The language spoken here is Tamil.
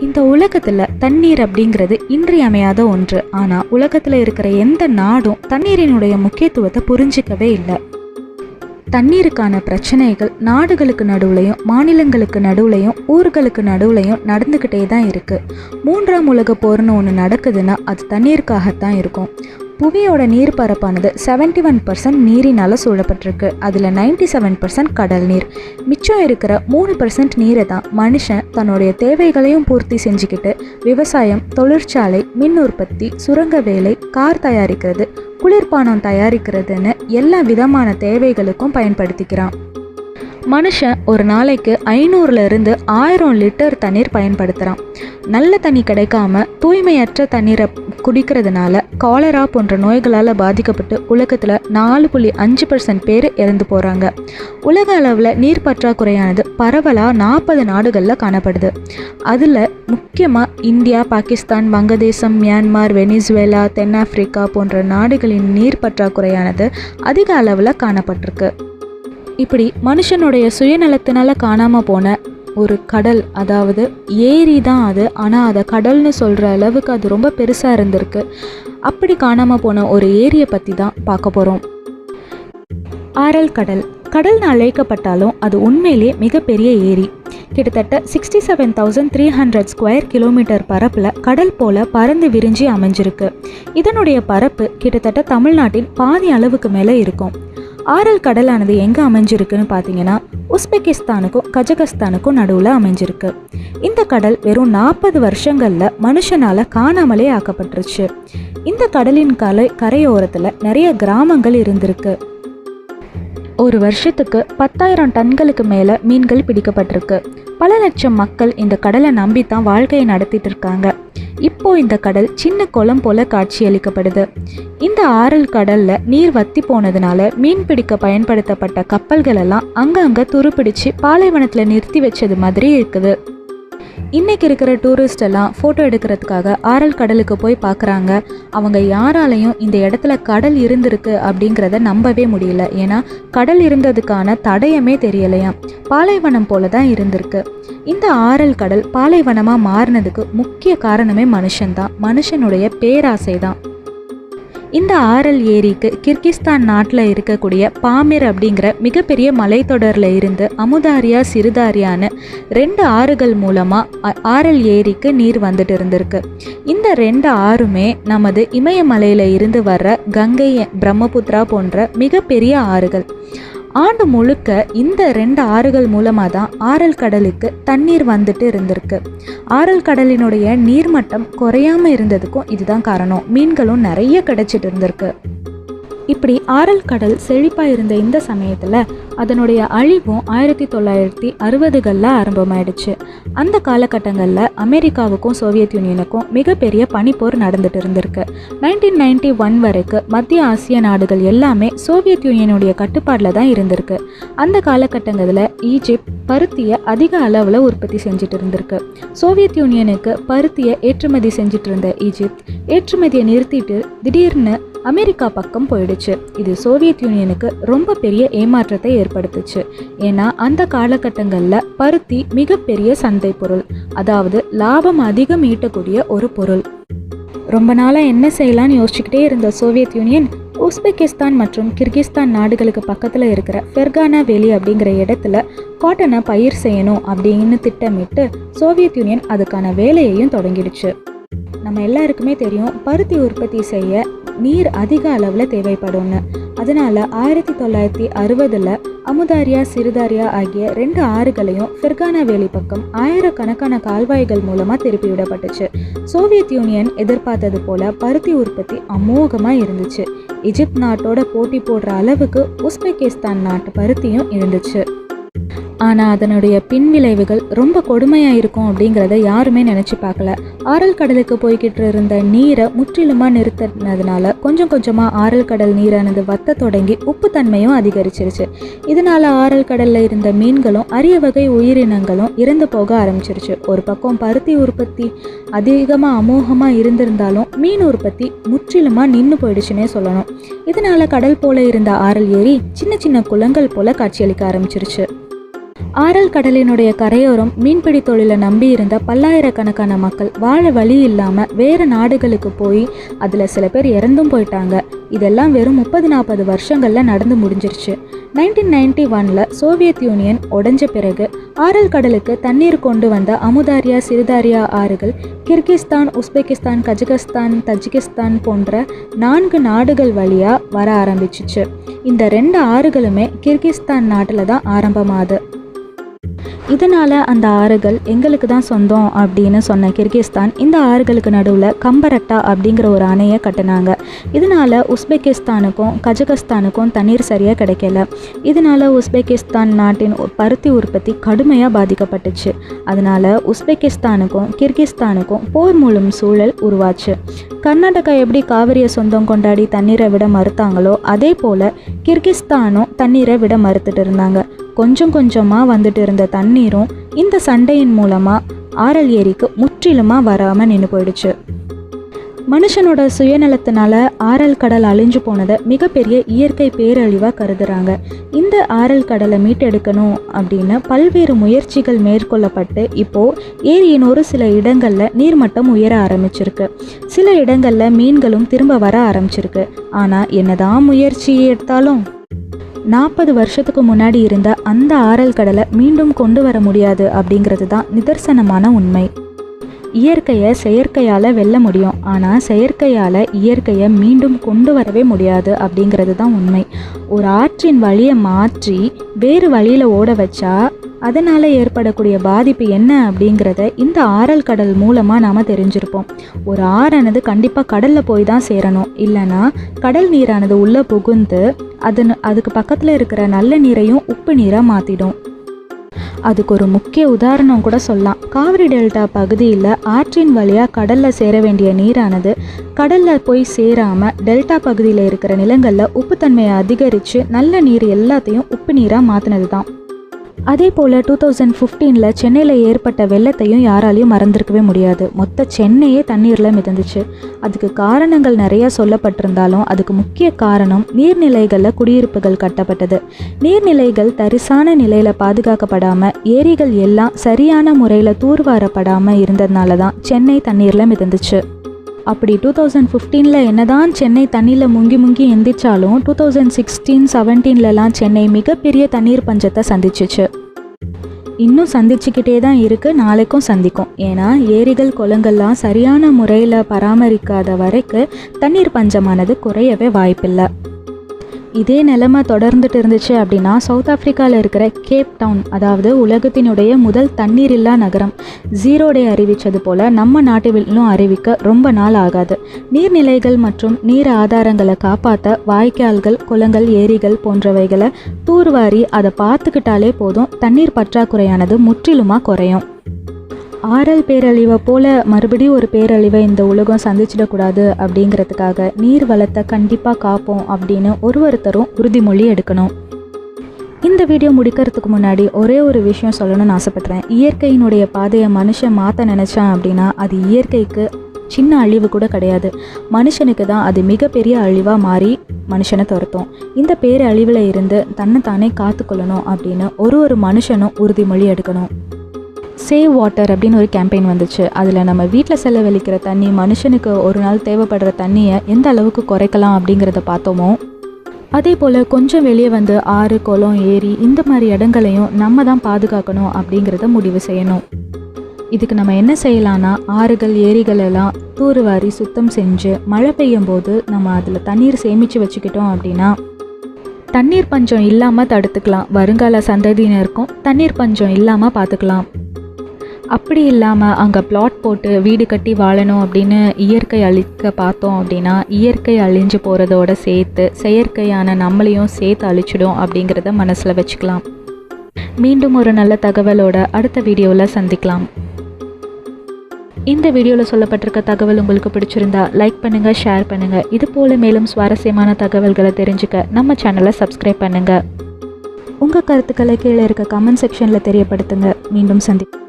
இந்த உலகத்தில் தண்ணீர் அப்படிங்கிறது இன்றியமையாத ஒன்று. ஆனால் உலகத்தில் இருக்கிற எந்த நாடும் தண்ணீரினுடைய முக்கியத்துவத்தை புரிஞ்சிக்கவே இல்லை. தண்ணீருக்கான பிரச்சனைகள் நாடுகளுக்கு நடுவுலையும் மாநிலங்களுக்கு நடுவுலையும் ஊர்களுக்கு நடுவுலையும் நடந்துக்கிட்டே தான் இருக்குது. 3ஆம் உலக போர்னு ஒன்று நடக்குதுன்னா அது தண்ணீருக்காகத்தான் இருக்கும். புவியோட நீர் பரப்பானது 71% நீரினால் சூழப்பட்டிருக்கு. அதில் 97% கடல் நீர். மிச்சம் இருக்கிற 3% நீரை தான் மனுஷன் தன்னுடைய தேவைகளையும் பூர்த்தி செஞ்சுக்கிட்டு விவசாயம், தொழிற்சாலை, மின் உற்பத்தி, சுரங்க வேலை, கார் தயாரிக்கிறது, குளிர்பானம் தயாரிக்கிறதுன்னு எல்லா விதமான தேவைகளுக்கும் பயன்படுத்திக்கிறான். மனுஷன் ஒரு நாளைக்கு 500லிருந்து 1000 லிட்டர் தண்ணீர் பயன்படுத்துகிறான். நல்ல தண்ணி கிடைக்காம தூய்மையற்ற தண்ணீரை குடிக்கிறதுனால காலரா போன்ற நோய்களால் பாதிக்கப்பட்டு உலகத்தில் 4.5% பேர் இறந்து போகிறாங்க. உலக அளவில் நீர் பற்றாக்குறையானது பரவலாக 40 நாடுகளில் காணப்படுது. அதில் முக்கியமாக இந்தியா, பாகிஸ்தான், வங்கதேசம், மியான்மார், வெனிசுவேலா, தென்னாப்பிரிக்கா போன்ற நாடுகளின் நீர் பற்றாக்குறையானது அதிக அளவில் காணப்பட்டிருக்கு. இப்படி மனுஷனுடைய சுயநலத்தினால காணாமல் போன ஒரு கடல், அதாவது ஏரி தான் அது. ஆனால் அதை கடல்னு சொல்கிற அளவுக்கு அது ரொம்ப பெருசாக இருந்திருக்கு. அப்படி காணாமல் போன ஒரு ஏரியை பற்றி தான் பார்க்க போகிறோம். ஆரல் கடல். கடல்னு அழைக்கப்பட்டாலும் அது உண்மையிலே மிகப்பெரிய ஏரி. கிட்டத்தட்ட 67,300 ஸ்கொயர் கிலோமீட்டர் பரப்பில் கடல் போல பறந்து விரிஞ்சி அமைஞ்சிருக்கு. இதனுடைய பரப்பு கிட்டத்தட்ட தமிழ்நாட்டின் பாதி அளவுக்கு மேலே இருக்கும். ஆரல் கடலானது எங்கே அமைஞ்சிருக்குன்னு பார்த்தீங்கன்னா உஸ்பெகிஸ்தானுக்கும் கஜகஸ்தானுக்கும் நடுவில் அமைஞ்சிருக்கு. இந்த கடல் வெறும் 40 வருஷங்களில் மனுஷனால் காணாமலே ஆக்கப்பட்டுருச்சு. இந்த கடலின் கரையோரத்தில் நிறைய கிராமங்கள் இருந்திருக்கு. ஒரு வருஷத்துக்கு 10,000 டன்களுக்கு மேலே மீன்கள் பிடிக்கப்பட்டிருக்கு. பல லட்சம் மக்கள் இந்த கடலை நம்பித்தான் வாழ்க்கையை நடத்திட்டு இருக்காங்க. இப்போ இந்த கடல் சின்ன குளம் போல காட்சியளிக்கப்படுது. இந்த ஆரல் கடல்ல நீர் வத்தி போனதுனால மீன் பிடிக்க பயன்படுத்தப்பட்ட கப்பல்கள் எல்லாம் அங்கங்க துருப்பிடிச்சு பாலைவனத்தில் நிறுத்தி வச்சது மாதிரி இருக்குது. இன்றைக்கி இருக்கிற டூரிஸ்ட் எல்லாம் ஃபோட்டோ எடுக்கிறதுக்காக ஆரல் கடலுக்கு போய் பார்க்குறாங்க. அவங்க யாராலையும் இந்த இடத்துல கடல் இருந்திருக்கு அப்படிங்கிறத நம்பவே முடியல. ஏன்னா கடல் இருந்ததுக்கான தடயமே தெரியலையாம். பாலைவனம் போல தான் இருந்திருக்கு. இந்த ஆரல் கடல் பாலைவனமாக மாறினதுக்கு முக்கிய காரணமே மனுஷன்தான். மனுஷனுடைய பேராசை தான். இந்த ஆரல் ஏரிக்கு கிர்கிஸ்தான் நாட்டில் இருக்கக்கூடிய பாமிர் அப்படிங்கிற மிகப்பெரிய மலைத்தொடரில் இருந்து அமுதாரியா, சிறுதாரியான்னு 2 ஆறுகள் மூலமாக ஆரல் ஏரிக்கு நீர் வந்துட்டு இருந்திருக்கு. இந்த 2 ஆறுமே நமது இமயமலையில் இருந்து வர்ற கங்கை, பிரம்மபுத்திரா போன்ற மிகப்பெரிய ஆறுகள். ஆண்டு முழுக்க இந்த 2 ஆறுகள் மூலமாக தான் ஆரல் கடலுக்கு தண்ணீர் வந்துட்டு இருந்திருக்கு. ஆரல் கடலினுடைய நீர்மட்டம் குறையாமல் இருந்ததுக்கும் இதுதான் காரணம். மீன்களும் நிறைய கிடைச்சிட்டு இருந்திருக்கு. இப்படி ஆரல் கடல் செழிப்பாக இருந்த இந்த சமயத்தில் அதனுடைய அழிவும் 1960களில் ஆரம்பமாயிடுச்சு. அந்த காலகட்டங்களில் அமெரிக்காவுக்கும் சோவியத் யூனியனுக்கும் மிகப்பெரிய பனிப்போர் நடந்துட்டு இருந்திருக்கு. 1991 வரைக்கும் மத்திய ஆசிய நாடுகள் எல்லாமே சோவியத் யூனியனுடைய கட்டுப்பாடில் தான் இருந்திருக்கு. அந்த காலகட்டங்களில் ஈஜிப்ட் பருத்தியை அதிக அளவில் உற்பத்தி செஞ்சுட்டு இருந்திருக்கு. சோவியத் யூனியனுக்கு பருத்தியை ஏற்றுமதி செஞ்சுட்டு இருந்த ஈஜிப்ட் ஏற்றுமதியை நிறுத்திட்டு திடீர்னு அமெரிக்கா பக்கம் போயிடுச்சு. இது சோவியத் யூனியனுக்கு ரொம்ப பெரிய ஏமாற்றத்தை ஏற்படுத்துச்சு. ஏன்னா அந்த காலகட்டங்களில் பருத்தி மிகப்பெரிய சந்தை பொருள், அதாவது லாபம் அதிகம் ஈட்டக்கூடிய ஒரு பொருள். ரொம்ப நாளாக என்ன செய்யலான்னு யோசிச்சுக்கிட்டே இருந்த சோவியத் யூனியன் உஸ்பெகிஸ்தான் மற்றும் கிர்கிஸ்தான் நாடுகளுக்கு பக்கத்தில் இருக்கிற ஃபெர்கானா வேலி அப்படிங்கிற இடத்துல காட்டனை பயிர் செய்யணும் அப்படின்னு திட்டமிட்டு சோவியத் யூனியன் அதுக்கான வேலையையும் தொடங்கிடுச்சு. நம்ம எல்லாருக்குமே தெரியும், பருத்தி உற்பத்தி செய்ய நீர் அதிக அளவில் தேவைப்படும்னு. அதனால் 1960ல் அமுதாரியா, சிறுதாரியா ஆகிய 2 ஆறுகளையும் ஃபெர்கானா வேலி பக்கம் ஆயிரக்கணக்கான கால்வாய்கள் மூலமாக திருப்பி விடப்பட்டுச்சு. சோவியத் யூனியன் எதிர்பார்த்தது போல பருத்தி உற்பத்தி அமோகமாக இருந்துச்சு. எஜிப்ட் நாட்டோட போட்டி போடுற அளவுக்கு உஸ்பெகிஸ்தான் நாட்டு பருத்தியும் இருந்துச்சு. ஆனால் அதனுடைய பின்விளைவுகள் ரொம்ப கொடுமையாக இருக்கும் அப்படிங்கிறத யாருமே நினச்சி பார்க்கல. ஆரல் கடலுக்கு போய்கிட்டு இருந்த நீரை முற்றிலுமாக நிறுத்தினதுனால கொஞ்சம் கொஞ்சமாக ஆரல் கடல் நீரானது வத்த தொடங்கி உப்புத்தன்மையும் அதிகரிச்சிருச்சு. இதனால் ஆரல் கடலில் இருந்த மீன்களும் அரிய வகை உயிரினங்களும் இறந்து போக ஆரம்பிச்சிருச்சு. ஒரு பக்கம் பருத்தி உற்பத்தி அதிகமாக அமோகமாக இருந்திருந்தாலும் மீன் உற்பத்தி முற்றிலுமாக நின்று போயிடுச்சுன்னே சொல்லணும். இதனால் கடல் போல இருந்த ஆரல் ஏரி சின்ன சின்ன குளங்கள் போல காட்சியளிக்க ஆரம்பிச்சிருச்சு. ஆரல் கடலினுடைய கரையோரம் மீன்பிடி தொழிலை நம்பி இருந்த பல்லாயிரக்கணக்கான மக்கள் வாழ வழி இல்லாமல் வேறு நாடுகளுக்கு போய் அதில் சில பேர் இறந்தும் போயிட்டாங்க. இதெல்லாம் வெறும் 30-40 வருஷங்களில் நடந்து முடிஞ்சிருச்சு. 1991 சோவியத் யூனியன் உடைஞ்ச பிறகு ஆரல் கடலுக்கு தண்ணீர் கொண்டு வந்த அமுதாரியா சிறுதாரியா ஆறுகள் கிர்கிஸ்தான், உஸ்பெகிஸ்தான், கஜகஸ்தான், தஜிகிஸ்தான் போன்ற 4 நாடுகள் வழியாக வர ஆரம்பிச்சிச்சு. இந்த 2 ஆறுகளுமே கிர்கிஸ்தான் நாட்டில் தான் ஆரம்பமாகுது. இதனால் அந்த ஆறுகள் எங்களுக்கு தான் சொந்தம் அப்படின்னு சொன்ன கிர்கிஸ்தான் இந்த ஆறுகளுக்கு நடுவில் கம்பரட்டா அப்படிங்கிற ஒரு அணையை கட்டினாங்க. இதனால் உஸ்பெகிஸ்தானுக்கும் கஜகஸ்தானுக்கும் தண்ணீர் சரியாக கிடைக்கல. இதனால் உஸ்பெகிஸ்தான் நாட்டின் பருத்தி உற்பத்தி கடுமையாக பாதிக்கப்பட்டுச்சு. அதனால் உஸ்பெகிஸ்தானுக்கும் கிர்கிஸ்தானுக்கும் போர் மூலம் சூழல் உருவாச்சு. கர்நாடகா எப்படி காவிரியை சொந்தம் கொண்டாடி தண்ணீரை விட மறுத்தாங்களோ அதே போல் கிர்கிஸ்தானும் தண்ணீரை விட மறுத்துட்டு இருந்தாங்க. கொஞ்சம் கொஞ்சமாக வந்துட்டு இருந்த தண்ணீரும் இந்த சண்டையின் மூலமாக ஆரல் ஏரிக்கு முற்றிலுமாக வராமல் நின்று போயிடுச்சு. மனுஷனோட சுயநலத்தினால ஆரல் கடல் அழிஞ்சு போனதை மிகப்பெரிய இயற்கை பேரழிவாக கருதுறாங்க. இந்த ஆரல் கடலை மீட்டெடுக்கணும் அப்படின்னு பல்வேறு முயற்சிகள் மேற்கொள்ளப்பட்டு இப்போது ஏரியின் ஒரு சில இடங்களில் நீர்மட்டம் உயர ஆரம்பிச்சிருக்கு. சில இடங்களில் மீன்களும் திரும்ப வர ஆரம்பிச்சிருக்கு. ஆனால் என்னதான் முயற்சி எடுத்தாலும் 40 வருஷத்துக்கு முன்னாடி இருந்த அந்த ஆரல் கடலை மீண்டும் கொண்டு வர முடியாது அப்படிங்கிறது தான் நிதர்சனமான உண்மை. இயற்கையை செயற்கையால் வெல்ல முடியும், ஆனால் செயற்கையால் இயற்கையை மீண்டும் கொண்டு வரவே முடியாது அப்படிங்கிறது தான் உண்மை. ஒரு ஆற்றின் வழியை மாற்றி வேறு வழியில் ஓட வச்சா அதனால் ஏற்படக்கூடிய பாதிப்பு என்ன அப்படிங்கிறத இந்த ஆரல் கடல் மூலமாக நாம் தெரிஞ்சிருப்போம். ஒரு ஆறானது கண்டிப்பாக கடலில் போய் தான் சேரணும், இல்லைன்னா கடல் நீரானது உள்ளே புகுந்து அதுக்கு பக்கத்தில் இருக்கிற நல்ல நீரையும் உப்பு நீராக மாற்றிடும். அதுக்கு ஒரு முக்கிய உதாரணம் கூட சொல்லலாம். காவிரி டெல்டா பகுதியில் ஆற்றின் வழியாக கடலில் சேர வேண்டிய நீரானது கடலில் போய் சேராமல் டெல்டா பகுதியில் இருக்கிற நிலங்களில் உப்புத்தன்மையை அதிகரித்து நல்ல நீர் எல்லாத்தையும் உப்பு நீராக மாற்றினது தான். அதே போல் 2015 சென்னையில் ஏற்பட்ட வெள்ளத்தையும் யாராலையும் மறந்துருக்கவே முடியாது. மொத்த சென்னையே தண்ணீரில் மிதந்துச்சு. அதுக்கு காரணங்கள் நிறையா சொல்லப்பட்டிருந்தாலும் அதுக்கு முக்கிய காரணம் நீர்நிலைகளில் குடியிருப்புகள் கட்டப்பட்டது. நீர்நிலைகள் தரிசான நிலையில் பாதுகாக்கப்படாமல் ஏரிகள் எல்லாம் சரியான முறையில் தூர்வாரப்படாமல் இருந்ததுனால தான் சென்னை தண்ணீரில் மிதந்துச்சு. அப்படி 2015 என்னதான் சென்னை தண்ணியில் முங்கி எந்திரிச்சாலும் 2016-17 சென்னை மிகப்பெரிய தண்ணீர் பஞ்சத்தை சந்திச்சிச்சு. இன்னும் சந்திச்சுக்கிட்டே தான் இருக்குது, நாளைக்கும் சந்திக்கும். ஏன்னா ஏரிகள் குளங்கள்லாம் சரியான முறையில் பராமரிக்காத வரைக்கும் தண்ணீர் பஞ்சமானது குறையவே வாய்ப்பில்லை. இதே நிலைமை தொடர்ந்துட்டு இருந்துச்சு அப்படின்னா சவுத் ஆஃப்ரிக்காவில் இருக்கிற கேப் டவுன், அதாவது உலகத்தினுடைய முதல் தண்ணீர் இல்லா நகரம், 0 டே அறிவித்தது போல் நம்ம நாட்டிலும் அறிவிக்க ரொம்ப நாள் ஆகாது. நீர்நிலைகள் மற்றும் நீர் ஆதாரங்களை காப்பாற்ற வாய்க்கால்கள், குளங்கள், ஏரிகள் போன்றவைகளை தூர்வாரி அதை பார்த்துக்கிட்டாலே போதும் தண்ணீர் பற்றாக்குறையானது முற்றிலுமாக குறையும். ஆரல் பேரழிவை போல் மறுபடியும் ஒரு பேரழிவை இந்த உலகம் சந்திச்சிடக்கூடாது அப்படிங்கிறதுக்காக நீர் வளத்தை கண்டிப்பாக காப்போம் அப்படின்னு ஒருத்தரும் உறுதிமொழி எடுக்கணும். இந்த வீடியோ முடிக்கிறதுக்கு முன்னாடி ஒரே ஒரு விஷயம் சொல்லணும்னு ஆசைப்பட்றேன். இயற்கையினுடைய பாதையை மனுஷன் மாற்ற நினச்சான் அப்படின்னா அது இயற்கைக்கு சின்ன அழிவு கூட கிடையாது, மனுஷனுக்கு தான் அது மிகப்பெரிய அழிவாக மாறி மனுஷனை துரத்தும். இந்த பேரழிவில் இருந்து தன்னைத்தானே காத்துக்கொள்ளணும் அப்படின்னு ஒரு மனுஷனும் உறுதிமொழி எடுக்கணும். சேவ் வாட்டர் அப்படின்னு ஒரு கேம்பெயின் வந்துச்சு. அதில் நம்ம வீட்டில் செலவழிக்கிற தண்ணி, மனுஷனுக்கு ஒரு நாள் தேவைப்படுற தண்ணியை எந்த அளவுக்கு குறைக்கலாம் அப்படிங்கிறத பார்த்தோமோ அதே போல் கொஞ்சம் வெளியே வந்து ஆறு, குளம், ஏரி இந்த மாதிரி இடங்களையும் நம்ம தான் பாதுகாக்கணும் அப்படிங்கிறத முடிவு செய்யணும். இதுக்கு நம்ம என்ன செய்யலான்னா ஆறுகள், ஏரிகள் எல்லாம் தூர்வாரி சுத்தம் செஞ்சு மழை பெய்யும் போது நம்ம அதில் தண்ணீர் சேமித்து வச்சுக்கிட்டோம் அப்படின்னா தண்ணீர் பஞ்சம் இல்லாமல் தடுத்துக்கலாம். வருங்கால சந்ததியினருக்கும் தண்ணீர் பஞ்சம் இல்லாமல் பார்த்துக்கலாம். அப்படி இல்லாமல் அங்கே பிளாட் போட்டு வீடு கட்டி வாழணும் அப்படின்னு இயற்கை அழிக்க பார்த்தோம் அப்படின்னா இயற்கை அழிஞ்சு போகிறதோட சேர்த்து செயற்கையான நம்மளையும் சேர்த்து அழிச்சிடும் அப்படிங்கிறத மனசில் வச்சுக்கலாம். மீண்டும் ஒரு நல்ல தகவலோட அடுத்த வீடியோவில் சந்திக்கலாம். இந்த வீடியோவில் சொல்லப்பட்டிருக்க தகவல் உங்களுக்கு பிடிச்சிருந்தா லைக் பண்ணுங்கள், ஷேர் பண்ணுங்கள். இது போல் மேலும் சுவாரஸ்யமான தகவல்களை தெரிஞ்சுக்க நம்ம சேனலை சப்ஸ்கிரைப் பண்ணுங்கள். உங்கள் கருத்துக்களை கீழே இருக்க கமெண்ட் செக்ஷனில் தெரியப்படுத்துங்க. மீண்டும் சந்திப்போம்.